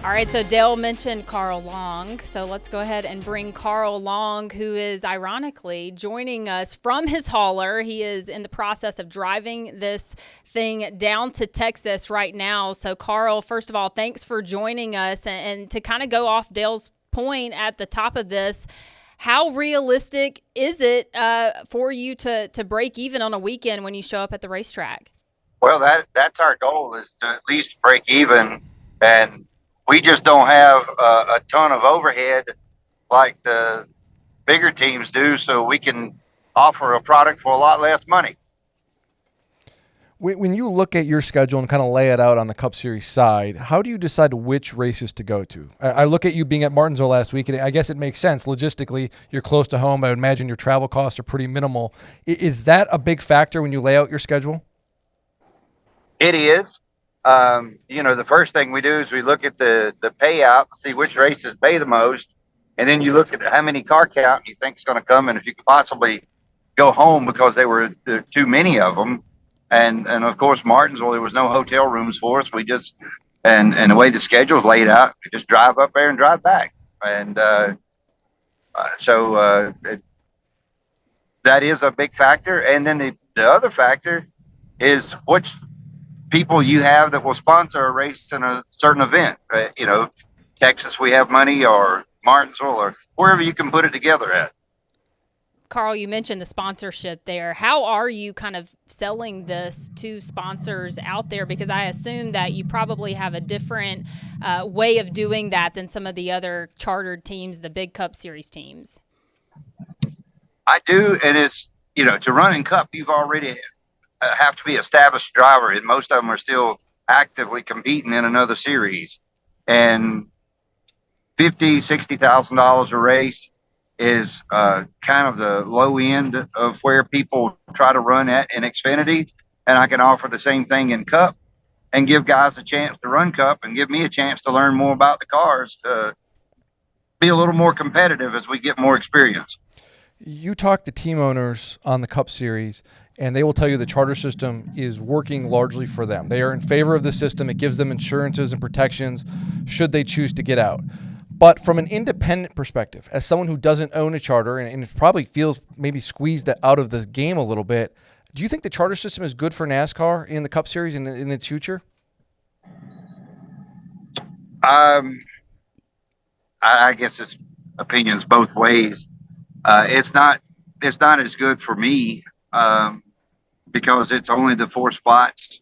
All right, so Dale mentioned Carl Long, so let's go ahead and bring Carl Long, who is ironically joining us from his hauler. He is in the process of driving this thing down to Texas right now. So, Carl, first of all, thanks for joining us. And to kind of go off Dale's point at the top of this, how realistic is it for you to break even on a weekend when you show up at the racetrack? Well, that's our goal, is to at least break even, and we just don't have a ton of overhead like the bigger teams do, so we can offer a product for a lot less money. When you look at your schedule and kind of lay it out on the Cup Series side, how do you decide which races to go to? I look at you being at Martinsville last week, and I guess it makes sense. Logistically, you're close to home. I would imagine your travel costs are pretty minimal. Is that a big factor when you lay out your schedule? It is. The first thing we do is we look at the payout, see which races pay the most, and then you look at how many car count you think is going to come, and if you could possibly go home because there were too many of them. And of course, Martinsville, there was no hotel rooms for us. We just, and the way the schedule is laid out, we just drive up there and drive back. And so that is a big factor. And then the other factor is which people you have that will sponsor a race in a certain event. Texas, we have money, or Martinsville, or wherever you can put it together at. Carl, you mentioned the sponsorship there. How are you kind of selling this to sponsors out there? Because I assume that you probably have a different way of doing that than some of the other chartered teams, the big Cup Series teams. I do, and it's, to run in Cup, you've already have to be established driver, and most of them are still actively competing in another series. And $50,000-$60,000 a race is kind of the low end of where people try to run at in Xfinity. And I can offer the same thing in Cup and give guys a chance to run Cup and give me a chance to learn more about the cars, to be a little more competitive as we get more experience. You talk to team owners on the Cup Series, and they will tell you the charter system is working largely for them. They are in favor of the system. It gives them insurances and protections should they choose to get out. But from an independent perspective, as someone who doesn't own a charter and probably feels maybe squeezed out of the game a little bit, do you think the charter system is good for NASCAR in the Cup Series and in its future? I guess it's opinions both ways. It's not as good for me because it's only the 4 spots.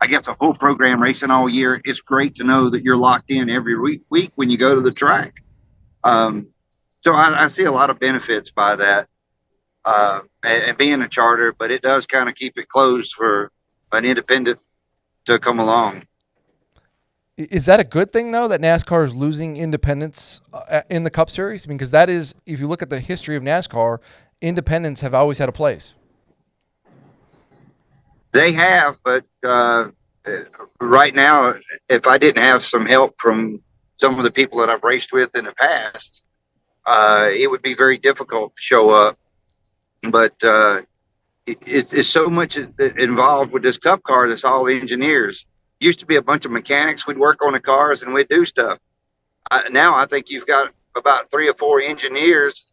I guess a full program racing all year, it's great to know that you're locked in every week when you go to the track. So I see a lot of benefits by that and being a charter, but it does kind of keep it closed for an independent to come along. Is that a good thing, though, that NASCAR is losing independence in the Cup Series? I mean, because that is, if you look at the history of NASCAR, independents have always had a place. They have, but right now, if I didn't have some help from some of the people that I've raced with in the past, it would be very difficult to show up. But it's so much involved with this Cup car that's all engineers. Used to be a bunch of mechanics. We'd work on the cars and we'd do stuff. Now I think you've got about 3 or 4 engineers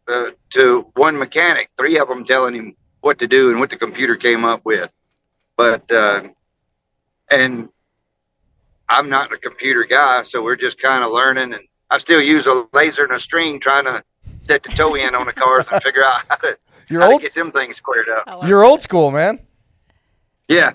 to one mechanic, 3 of them telling him what to do and what the computer came up with. But, and I'm not a computer guy, so we're just kind of learning. And I still use a laser and a string trying to set the toe in on the cars and figure out how to get them things squared up. You're old school, man. Yeah.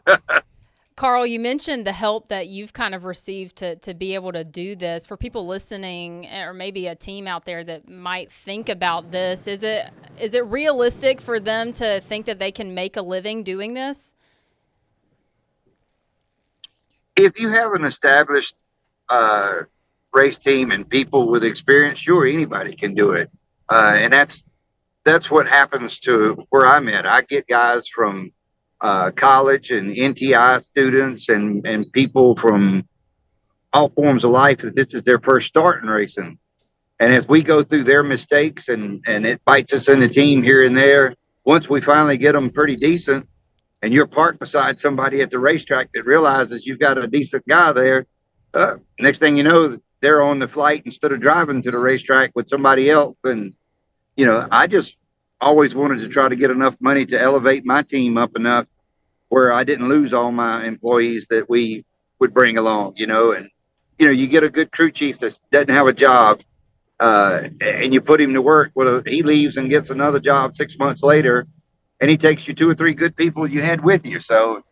Carl, you mentioned the help that you've kind of received to be able to do this. For people listening, or maybe a team out there that might think about this, is it realistic for them to think that they can make a living doing this? If you have an established race team and people with experience, sure, anybody can do it. And that's what happens to where I'm at. I get guys from college and NTI students and people from all forms of life that this is their first start in racing. And as we go through their mistakes and it bites us in the team here and there, once we finally get them pretty decent, and you're parked beside somebody at the racetrack that realizes you've got a decent guy there, next thing you know, they're on the flight instead of driving to the racetrack with somebody else. And, I just always wanted to try to get enough money to elevate my team up enough where I didn't lose all my employees that we would bring along, and, you get a good crew chief that doesn't have a job, and you put him to work. Well, he leaves and gets another job 6 months later, and he takes you 2 or 3 good people you had with you. So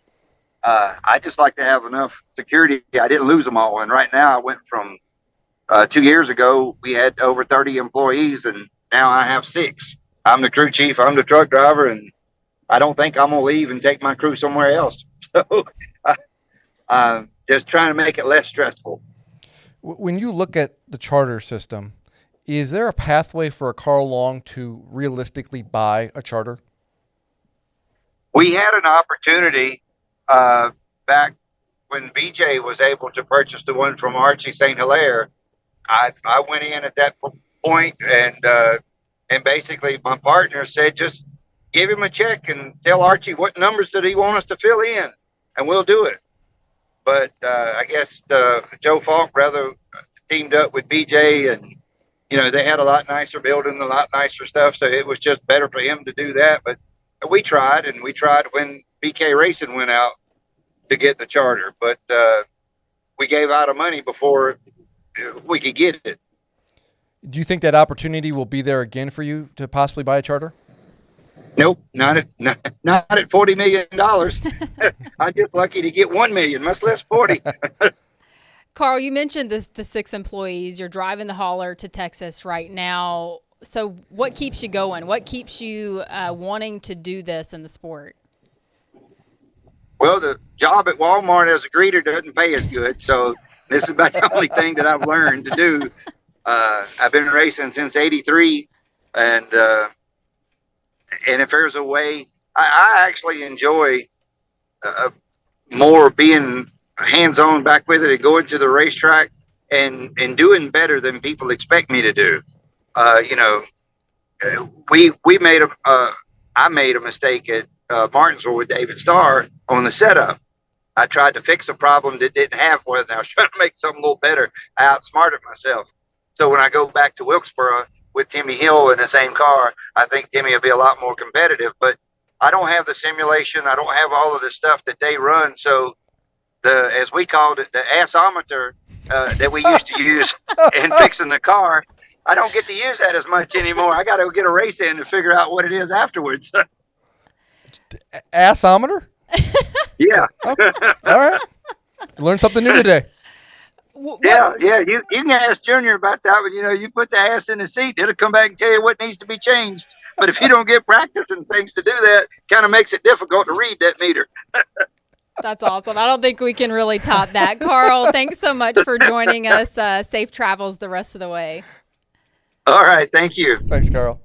I just like to have enough security. I didn't lose them all. And right now I went from 2 years ago, we had over 30 employees, and now I have 6. I'm the crew chief. I'm the truck driver, and I don't think I'm going to leave and take my crew somewhere else. So just trying to make it less stressful. When you look at the charter system, is there a pathway for a Carl Long to realistically buy a charter? We had an opportunity back when BJ was able to purchase the one from Archie St. Hilaire. I went in at that point, and basically my partner said, just give him a check and tell Archie what numbers did he want us to fill in, and we'll do it. But I guess Joe Falk rather teamed up with BJ, and they had a lot nicer building, a lot nicer stuff, so it was just better for him to do that. But we tried when BK Racing went out to get the charter, but we gave out of money before we could get it. Do you think that opportunity will be there again for you to possibly buy a charter? Nope, not at $40 million. I'm just lucky to get $1 million, much less 40. Carl, you mentioned the 6 employees. You're driving the hauler to Texas right now. So what keeps you going? What keeps you wanting to do this in the sport? Well, the job at Walmart as a greeter doesn't pay as good. So this is about the only thing that I've learned to do. I've been racing since '83, and if there's a way, I actually enjoy more being hands-on back with it and going to the racetrack and doing better than people expect me to do. I made a mistake at Martinsville with David Starr on the setup. I tried to fix a problem that didn't have one, and I was trying to make something a little better. I outsmarted myself. So when I go back to Wilkesboro with Timmy Hill in the same car, I think Timmy will be a lot more competitive. But I don't have the simulation. I don't have all of the stuff that they run. So as we called it, the assometer that we used to use in fixing the car, I don't get to use that as much anymore. I got to get a race in to figure out what it is afterwards. Assometer? Yeah. Okay. All right. Learned something new today. Yeah. You can ask Junior about that, but you put the ass in the seat, it'll come back and tell you what needs to be changed. But if you don't get practice and things to do that, kind of makes it difficult to read that meter. That's awesome. I don't think we can really top that. Carl, thanks so much for joining us. Safe travels the rest of the way. All right. Thank you. Thanks, Carl.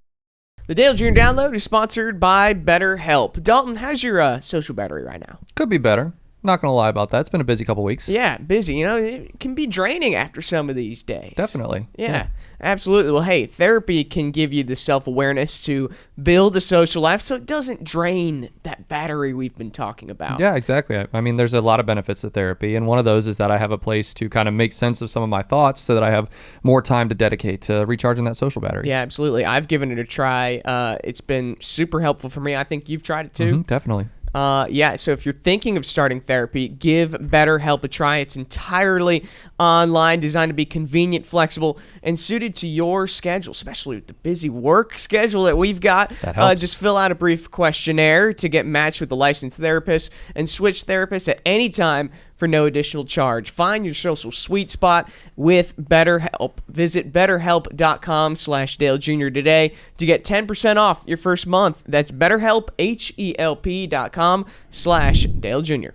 The Dale Jr. Download is sponsored by BetterHelp. Dalton, how's your social battery right now? Could be better. Not going to lie about that. It's been a busy couple weeks. Yeah, busy. It can be draining after some of these days. Definitely. Yeah, absolutely. Well, hey, therapy can give you the self-awareness to build a social life so it doesn't drain that battery we've been talking about. Yeah, exactly. I mean, there's a lot of benefits to therapy, and one of those is that I have a place to kind of make sense of some of my thoughts so that I have more time to dedicate to recharging that social battery. Yeah, absolutely. I've given it a try. It's been super helpful for me. I think you've tried it too. Mm-hmm, definitely. So if you're thinking of starting therapy, give BetterHelp a try. It's entirely online, designed to be convenient, flexible, and suited to your schedule, especially with the busy work schedule that we've got. That helps. Just fill out a brief questionnaire to get matched with a licensed therapist and switch therapists at any time for no additional charge. Find your social sweet spot with BetterHelp. Visit BetterHelp.com/Dale Jr. today to get 10% off your first month. That's BetterHelp, HELP.com/Dale Jr.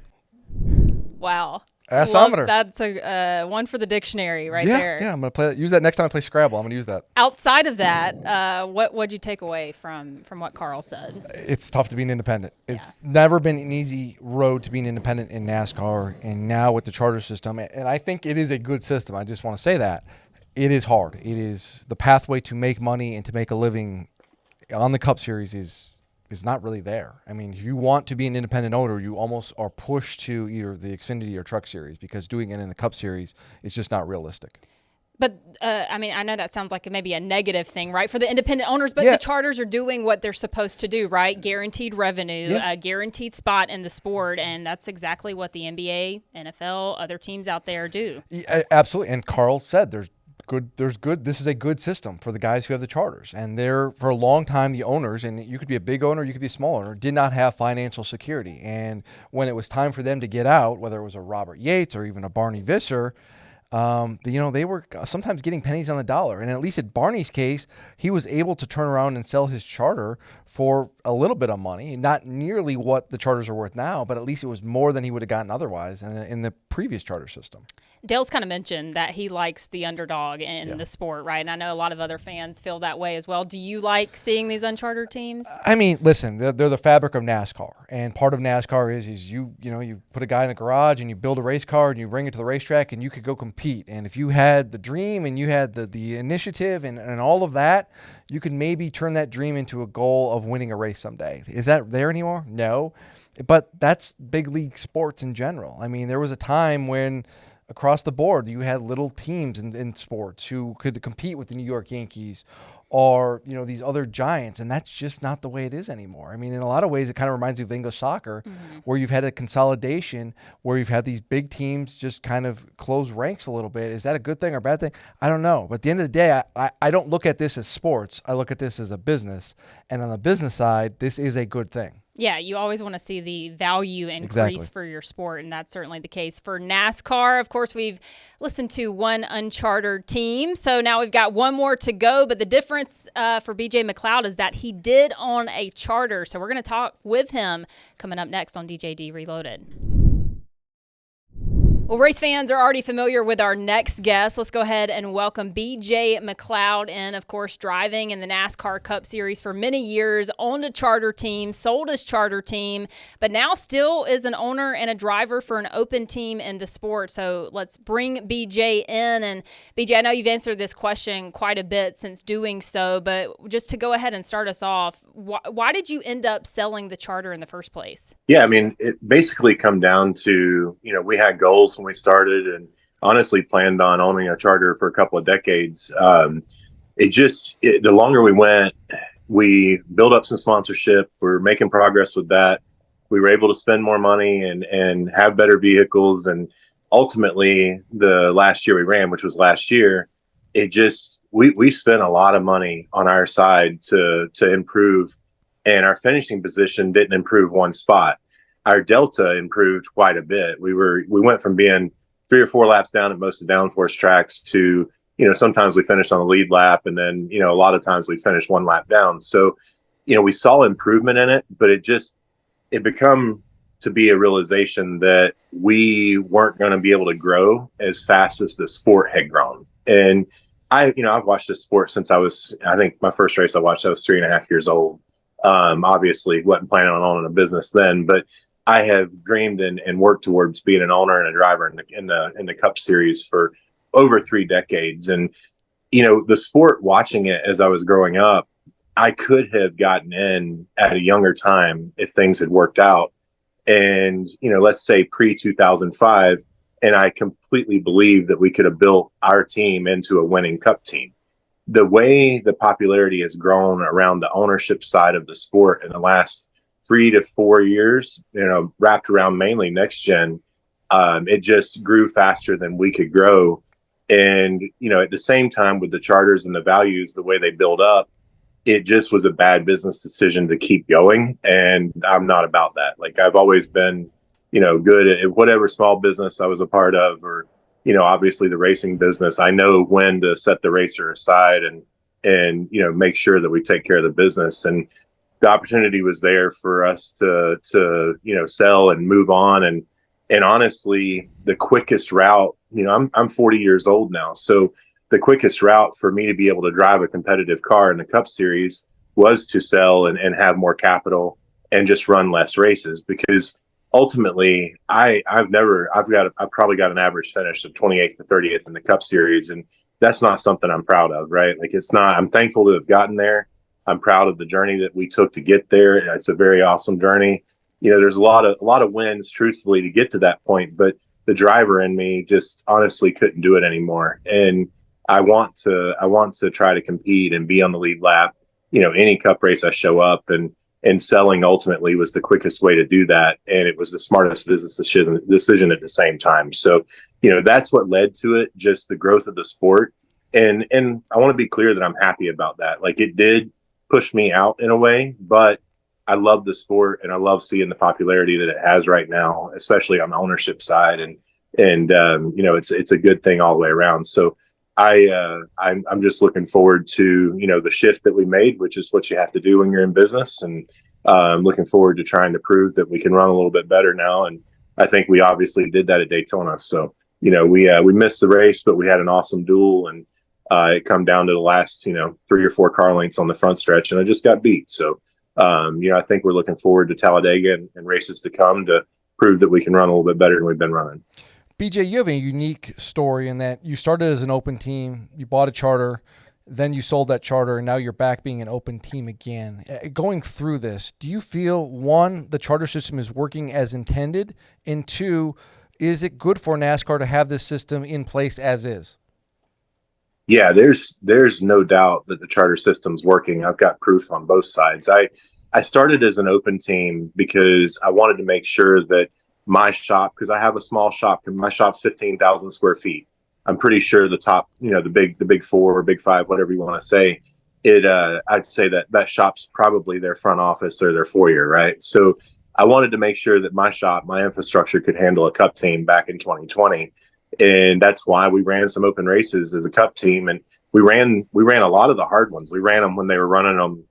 Wow. Assometer. That's a one for the dictionary right there. Yeah, I'm gonna use that next time I play Scrabble. I'm gonna use that. Outside of that, what'd you take away from what Carl said? It's tough to be an independent. It's never been an easy road to being independent in NASCAR, and now with the charter system, and I think it is a good system. I just want to say that it is hard. It is the pathway to make money and to make a living on the Cup Series is is not really there. I mean, if you want to be an independent owner, you almost are pushed to either the Xfinity or Truck Series, because doing it in the Cup Series is just not realistic. But, I mean, I know that sounds like maybe a negative thing, right, for the independent owners, but Yeah. the charters are doing what they're supposed to do, right? Guaranteed revenue, Yeah. a guaranteed spot in the sport, and that's exactly what the NBA, NFL, other teams out there do. Yeah, absolutely. And Carl said there's good. This is a good system for the guys who have the charters. And they're, for a long time, the owners, and you could be a big owner, you could be a small owner, did not have financial security. And when it was time for them to get out, whether it was a Robert Yates or even a Barney Visser, they were sometimes getting pennies on the dollar. And at least at Barney's case, he was able to turn around and sell his charter for a little bit of money, not nearly what the charters are worth now, but at least it was more than he would have gotten otherwise in the previous charter system. Dale's kind of mentioned that he likes the underdog in the sport, right? And I know a lot of other fans feel that way as well. Do you like seeing these unchartered teams? I mean, listen, they're the fabric of NASCAR, and part of NASCAR is you put a guy in the garage and you build a race car and you bring it to the racetrack and you could go compete. And if you had the dream and you had the initiative and all of that, you could maybe turn that dream into a goal of winning a race someday. Is that there anymore? No, but that's big league sports in general. I mean, there was a time when across the board, you had little teams in sports who could compete with the New York Yankees or, these other giants. And that's just not the way it is anymore. I mean, in a lot of ways, it kind of reminds me of English soccer, where you've had a consolidation, where you've had these big teams just kind of close ranks a little bit. Is that a good thing or a bad thing? I don't know. But at the end of the day, I don't look at this as sports. I look at this as a business. And on the business side, this is a good thing. Yeah, you always want to see the value increase Exactly. for your sport, and that's certainly the case for NASCAR. Of course, we've listened to one unchartered team, so now we've got one more to go, but the difference for BJ McLeod is that he did own a charter, so we're going to talk with him coming up next on DJD Reloaded. Well, race fans are already familiar with our next guest. Let's go ahead and welcome BJ McLeod in, of course, driving in the NASCAR Cup Series for many years, owned a charter team, sold his charter team, but now still is an owner and a driver for an open team in the sport. So let's bring BJ in. And BJ, I know you've answered this question quite a bit since doing so, but just to go ahead and start us off, why did you end up selling the charter in the first place? Yeah, I mean, it basically come down to, we had goals when we started and honestly planned on owning a charter for a couple of decades. The longer we went, we built up some sponsorship. We were making progress with that. We were able to spend more money and have better vehicles. And ultimately, the last year we ran, which was last year, we spent a lot of money on our side to improve, and our finishing position didn't improve one spot. Our delta improved quite a bit. We went from being 3 or 4 laps down at most of the downforce tracks to, sometimes we finished on the lead lap, and then, a lot of times we finished 1 lap down. So, we saw improvement in it, but it become to be a realization that we weren't going to be able to grow as fast as the sport had grown. And I've watched this sport since I think my first race I watched, I was 3.5 years old. Obviously wasn't planning on owning a business then, but I have dreamed and worked towards being an owner and a driver in the Cup Series for over 3 decades. And, the sport, watching it as I was growing up, I could have gotten in at a younger time if things had worked out. And, let's say pre-2005, and I completely believe that we could have built our team into a winning Cup team. The way the popularity has grown around the ownership side of the sport in the last 3 to 4 years, wrapped around mainly next gen, it just grew faster than we could grow. And, at the same time with the charters and the values, the way they build up, it just was a bad business decision to keep going. And I'm not about that. Like, I've always been, good at whatever small business I was a part of, or, obviously the racing business. I know when to set the racer aside and make sure that we take care of the business. And the opportunity was there for us to sell and move on. And honestly, the quickest route, I'm 40 years old now. So the quickest route for me to be able to drive a competitive car in the Cup Series was to sell and have more capital and just run less races, because ultimately I've probably got an average finish of 28th to 30th in the Cup Series. And that's not something I'm proud of, right? Like, it's not. I'm thankful to have gotten there. I'm proud of the journey that we took to get there. It's a very awesome journey. There's a lot of wins, truthfully, to get to that point, but the driver in me just honestly couldn't do it anymore. And I want to try to compete and be on the lead lap, any cup race I show up, and selling ultimately was the quickest way to do that. And it was the smartest business decision at the same time. So, that's what led to it, just the growth of the sport. And I want to be clear that I'm happy about that. Like, it did push me out in a way, but I love the sport and I love seeing the popularity that it has right now, especially on the ownership side. And it's a good thing all the way around. So I'm just looking forward to, the shift that we made, which is what you have to do when you're in business. And I'm looking forward to trying to prove that we can run a little bit better now. And I think we obviously did that at Daytona. So, we missed the race, but we had an awesome duel, and it come down to the last, 3 or 4 car lengths on the front stretch, and I just got beat. So, I think we're looking forward to Talladega and races to come to prove that we can run a little bit better than we've been running. BJ, you have a unique story in that you started as an open team, you bought a charter, then you sold that charter, and now you're back being an open team again. Going through this, do you feel, one, the charter system is working as intended, and two, is it good for NASCAR to have this system in place as is? Yeah, there's no doubt that the charter system's working. I've got proof on both sides. I started as an open team because I wanted to make sure that my shop, because I have a small shop, my shop's 15,000 square feet. I'm pretty sure the top, the big 4 or big 5, whatever you want to say, I'd say that shop's probably their front office or their foyer, right? So I wanted to make sure that my shop, my infrastructure could handle a cup team back in 2020. And that's why we ran some open races as a cup team. And we ran a lot of the hard ones. We ran them when they were running them,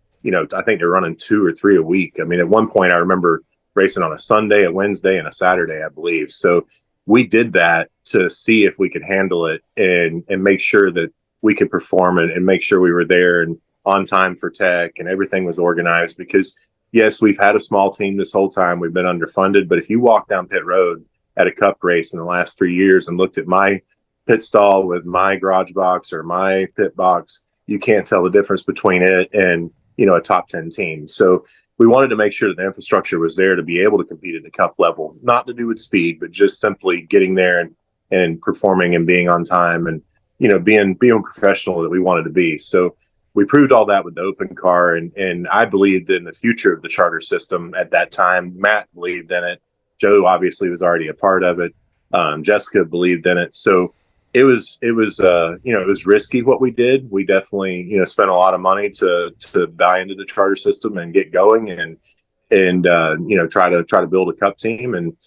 I think they're running 2 or 3 a week. I mean, at one point I remember racing on a Sunday, a Wednesday, and a Saturday, I believe. So we did that to see if we could handle it and make sure that we could perform and make sure we were there and on time for tech and everything was organized. Because yes, we've had a small team this whole time. We've been underfunded, but if you walk down pit road at a cup race in the last 3 years and looked at my pit stall with my garage box or my pit box, you can't tell the difference between it and, a top 10 team. So we wanted to make sure that the infrastructure was there to be able to compete at the cup level, not to do with speed, but just simply getting there and performing and being on time and, being professional that we wanted to be. So we proved all that with the open car. And I believed in the future of the charter system at that time. Matt believed in it. Joe obviously was already a part of it. Jessica believed in it. So it was risky what we did. We definitely, spent a lot of money to buy into the charter system and get going and try to build a cup team. And,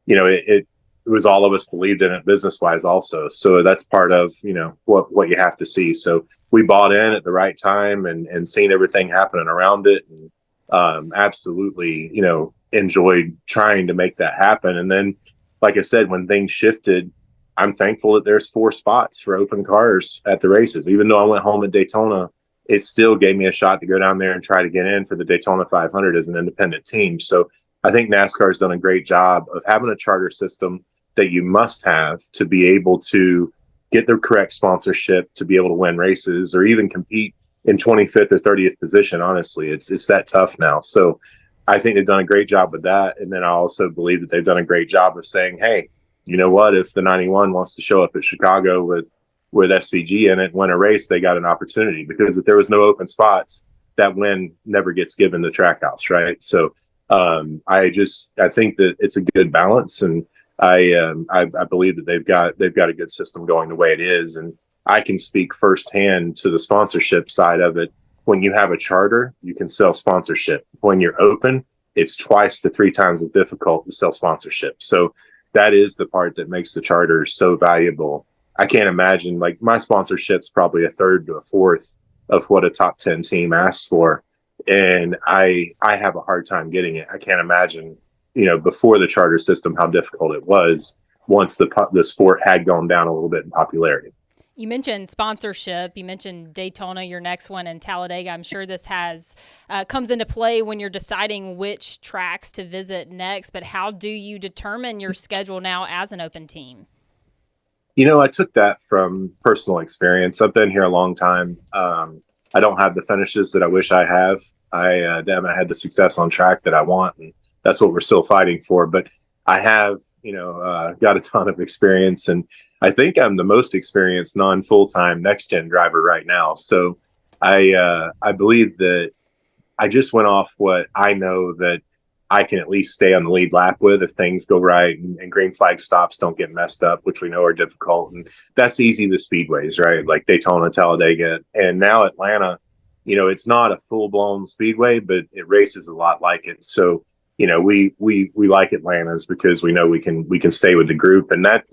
it was all of us believed in it business wise also. So that's part of, what you have to see. So we bought in at the right time and seen everything happening around it. And absolutely, enjoyed trying to make that happen. And then, like I said, when things shifted, I'm thankful that there's 4 spots for open cars at the races. Even though I went home at Daytona, it still gave me a shot to go down there and try to get in for the Daytona 500 as an independent team. So I think NASCAR has done a great job of having a charter system that you must have to be able to get the correct sponsorship, to be able to win races or even compete in 25th or 30th position. Honestly, it's that tough now. So I think they've done a great job with that. And then I also believe that they've done a great job of saying, hey, you know what, if the 91 wants to show up at Chicago with SVG in it and win a race, they got an opportunity. Because if there was no open spots, that win never gets given to Trackhouse, right? So I think that it's a good balance, and I believe that they've got a good system going the way it is. And I can speak firsthand to the sponsorship side of it. When you have a charter, you can sell sponsorship. When you're open, it's 2 to 3 times as difficult to sell sponsorship. So that is the part that makes the charters so valuable. I can't imagine, like, my sponsorship's probably 1/3 to 1/4 of what a top 10 team asks for. And I have a hard time getting it. I can't imagine, before the charter system, how difficult it was once the sport had gone down a little bit in popularity. You mentioned sponsorship. You mentioned Daytona, your next one, and Talladega. I'm sure this comes into play when you're deciding which tracks to visit next. But how do you determine your schedule now as an open team? I took that from personal experience. I've been here a long time. I don't have the finishes that I wish I have. I haven't had the success on track that I want, and that's what we're still fighting for. But I have, got a ton of experience, and I think I'm the most experienced non-full-time next-gen driver right now. So I believe that I just went off what I know that I can at least stay on the lead lap with if things go right and green flag stops don't get messed up, which we know are difficult. And that's easy with speedways, right? Like Daytona, Talladega, and now Atlanta. It's not a full-blown speedway, but it races a lot like it. So, we like Atlanta's because we know we can stay with the group, and that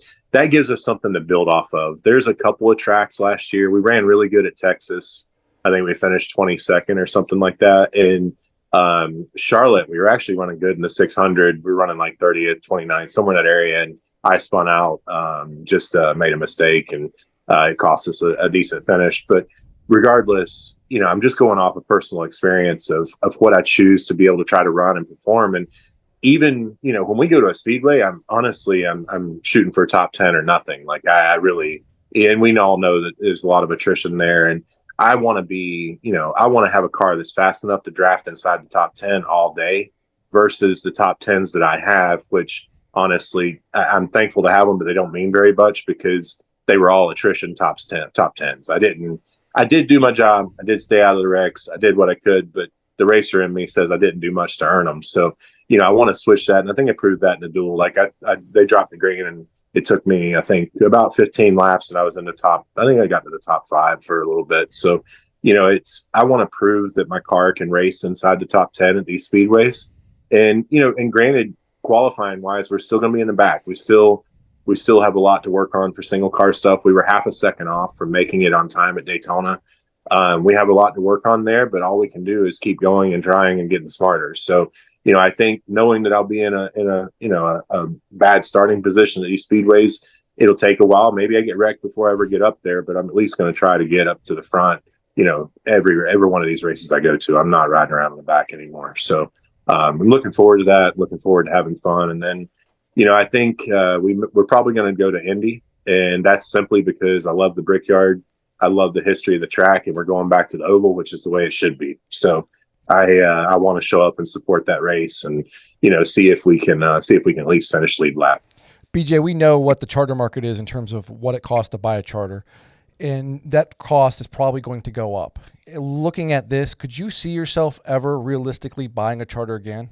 gives us something to build off of. There's a couple of tracks last year. We ran really good at Texas. I think we finished 22nd or something like that. In Charlotte, we were actually running good in the 600. We were running like 30th, 29th, somewhere in that area. And I spun out, just made a mistake, and it cost us a decent finish. But regardless, I'm just going off of personal experience of what I choose to be able to try to run and perform. And even, when we go to a speedway, I'm shooting for a top 10 or nothing. Like I really, and we all know that there's a lot of attrition there. And I want to be, I want to have a car that's fast enough to draft inside the top 10 all day versus the top 10s that I have, which honestly, I'm thankful to have them, but they don't mean very much because they were all attrition top 10s. I did do my job. I did stay out of the wrecks. I did what I could, but the racer in me says I didn't do much to earn them. So, I want to switch that. And I think I proved that in the duel. Like they dropped the green, and it took me, I think, about 15 laps, and I was in the top. I think I got to the top 5 for a little bit. So, I want to prove that my car can race inside the top 10 at these speedways. And, and granted, qualifying wise, we're still going to be in the back. We still have a lot to work on for single car stuff. We were half a second off from making it on time at Daytona. We have a lot to work on there, but all we can do is keep going and trying and getting smarter. So, I think knowing that I'll be in a bad starting position at these speedways, it'll take a while. Maybe I get wrecked before I ever get up there, but I'm at least going to try to get up to the front. Every one of these races I go to, I'm not riding around in the back anymore. So I'm looking forward to that. Looking forward to having fun, and then. I think we're probably going to go to Indy, and that's simply because I love the Brickyard. I love the history of the track, and we're going back to the oval, which is the way it should be. So I want to show up and support that race, and see if we can at least finish lead lap. BJ, we know what the charter market is in terms of what it costs to buy a charter, and that cost is probably going to go up. Looking at this, could you see yourself ever realistically buying a charter again?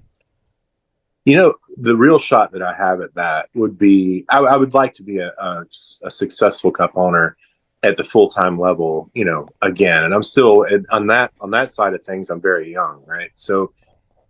The real shot that I have at that would be I would like to be a successful cup owner at the full-time level, again. And I'm still on that side of things. I'm very young, right? So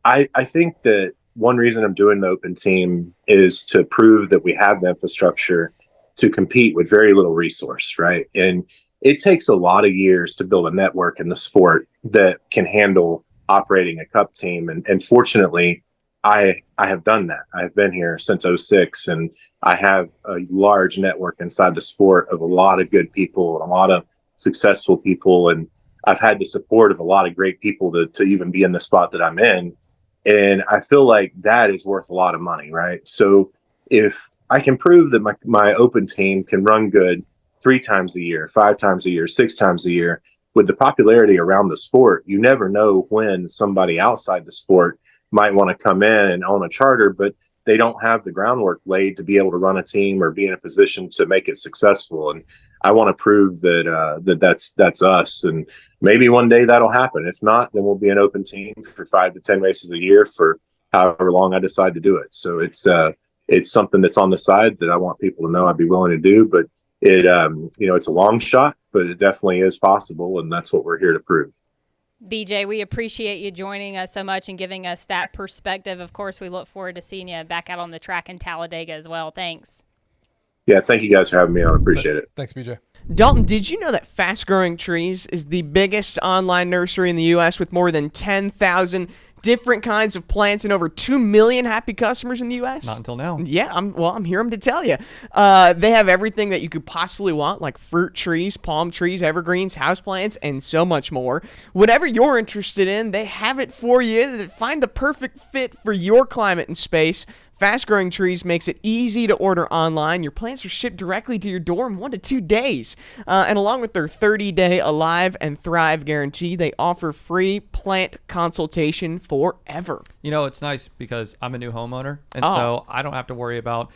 I think that one reason I'm doing the open team is to prove that we have the infrastructure to compete with very little resource, right? And it takes a lot of years to build a network in the sport that can handle operating a cup team. And fortunately, I have done that. I've been here since 2006, and I have a large network inside the sport of a lot of good people and a lot of successful people. And I've had the support of a lot of great people to even be in the spot that I'm in. And I feel like that is worth a lot of money, right? So if I can prove that my open team can run good 3 times a year, 5 times a year, 6 times a year, with the popularity around the sport, you never know when somebody outside the sport might want to come in and own a charter, but they don't have the groundwork laid to be able to run a team or be in a position to make it successful. And I want to prove that that's us. And maybe one day that'll happen. If not, then we'll be an open team for 5 to 10 races a year for however long I decide to do it. So it's something that's on the side that I want people to know I'd be willing to do, but it's a long shot, but it definitely is possible. And that's what we're here to prove. BJ, we appreciate you joining us so much and giving us that perspective. Of course, we look forward to seeing you back out on the track in Talladega as well. Thanks. Yeah, thank you guys for having me on. I appreciate it. Thanks, BJ. Dalton, did you know that Fast Growing Trees is the biggest online nursery in the U.S. with more than 10,000 different kinds of plants and over 2 million happy customers in the U.S.? Not until now. Yeah, I'm here to tell you. They have everything that you could possibly want, like fruit trees, palm trees, evergreens, houseplants, and so much more. Whatever you're interested in, they have it for you. Find the perfect fit for your climate and space. Fast Growing Trees makes it easy to order online. Your plants are shipped directly to your door in 1 to 2 days. And along with their 30-day Alive and Thrive guarantee, they offer free plant consultation forever. You know, it's nice because I'm a new homeowner, and so I don't have to worry about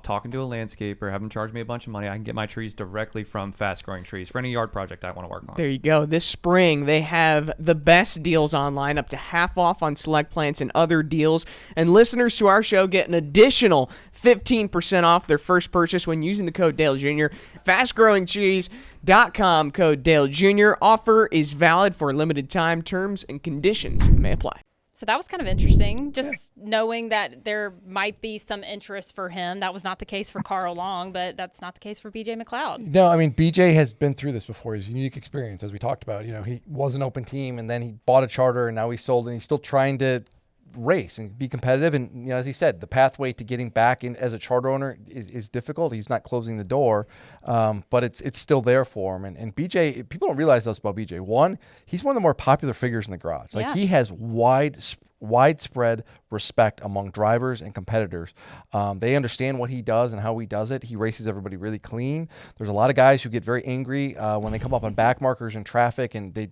talking to a landscaper, have them charge me a bunch of money. I can get my trees directly from Fast Growing Trees for any yard project I want to work on. There you go. This spring, they have the best deals online, up to half off on select plants and other deals. And listeners to our show get an additional 15% off their first purchase when using the code Dale Jr. FastGrowingTrees.com, code Dale Jr. Offer is valid for a limited time. Terms and conditions may apply. So that was kind of interesting, just knowing that there might be some interest for him. That was not the case for Carl Long, but that's not the case for BJ McLeod. No, I mean, BJ has been through this before. His unique experience, as we talked about. You know, he was an open team, and then he bought a charter, and now he's sold, and he's still trying to race and be competitive. And, you know, as he said, the pathway to getting back in as a charter owner is difficult. He's not closing the door, but it's still there for him. And BJ, people don't realize this about BJ. One, he's one of the more popular figures in the garage. Like, he has widespread respect among drivers and competitors. They understand what he does and how he does it. He races everybody really clean. There's a lot of guys who get very angry when they come up on back markers in traffic, and they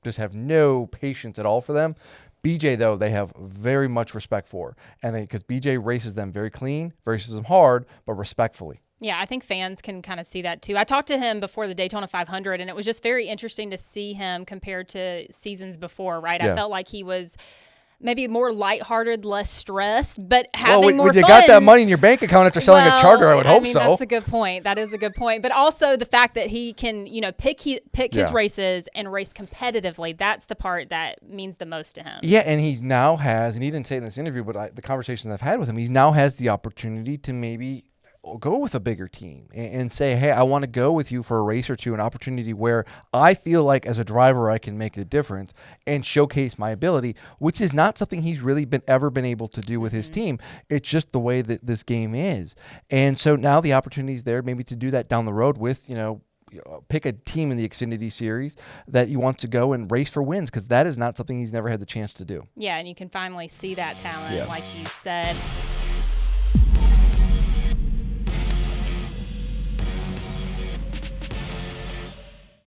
just have no patience at all for them. BJ, though, they have very much respect for, and because BJ races them very clean, races them hard, but respectfully. Yeah, I think fans can kind of see that too. I talked to him before the Daytona 500, and it was just very interesting to see him compared to seasons before, right? Yeah. I felt like he was maybe more lighthearted, less stressed, but having more when fun. you got that money in your bank account after selling a charter, I would hope so. That's a good point. That is a good point. But also the fact that he can, pick his races and race competitively. That's the part that means the most to him. Yeah, and he now has, and he didn't say it in this interview, but the conversations I've had with him, he now has the opportunity to maybe go with a bigger team and say, hey, I want to go with you for a race or two, an opportunity where I feel like as a driver I can make a difference and showcase my ability, which is not something he's really ever been able to do with his team. It's just the way that this game is. And so now the opportunity is there maybe to do that down the road with, pick a team in the Xfinity Series that you want to go and race for wins, because that is not something he's never had the chance to do. Yeah, and you can finally see that talent, like you said.